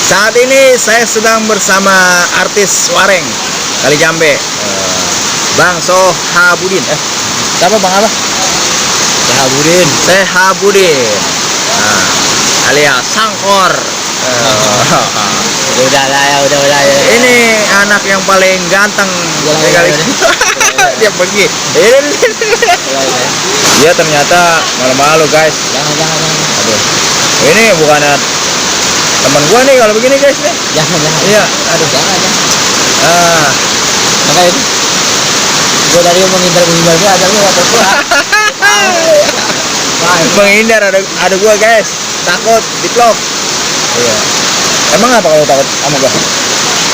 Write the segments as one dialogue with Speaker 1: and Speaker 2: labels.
Speaker 1: Saat ini saya sedang bersama artis Wareng Kali Jambe, Bang Sohabudin. Siapa Bang apa?
Speaker 2: Sohabudin.
Speaker 1: Sehabudin. Alias Sangkor.
Speaker 2: Udah lah ya, udah ya.
Speaker 1: Ini anak yang paling ganteng kali. Dia pergi. Dia ternyata malu-malu guys.
Speaker 2: Jangan.
Speaker 1: Aduh. Ini bukan teman gua nih kalau begini guys nih.
Speaker 2: Jangan.
Speaker 1: Iya, aduh.
Speaker 2: Jangan.
Speaker 1: Makanya
Speaker 2: itu gua dari menghindar ada lu atau gua.
Speaker 1: menghindar ada gua guys. Takut di-vlog. Iya. Emang apa kalau takut sama gua?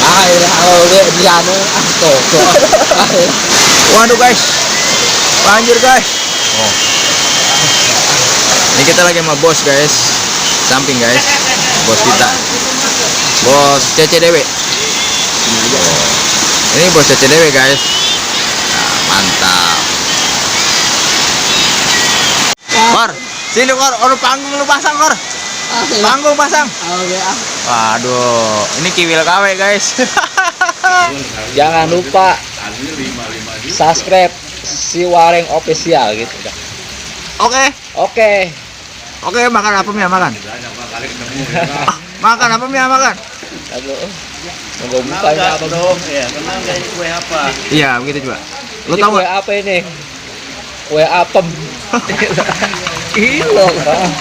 Speaker 2: Kalau gue di anu tuh.
Speaker 1: Waduh guys. Banjir guys. Ini kita lagi sama bos guys. Samping guys. Bos kita. Bos CCDW. Ini bos CCDW guys. Mantap. Kor, sini Kor, orang panggung lu pasang Kor. Panggung pasang. Waduh, ini kiwil KW guys.
Speaker 2: Jangan lupa subscribe si Wareng official gitu.
Speaker 1: Oke, makan apa Mia makan? Makan apa Mia makan?
Speaker 2: Aduh. Enggak buka apa dong?
Speaker 3: Ya, kenal enggak ini kue apa?
Speaker 1: Iya, begitu juga. Lu
Speaker 2: Ini
Speaker 1: tahu
Speaker 2: kue apa ini? Kue apem. Kilo, Bang.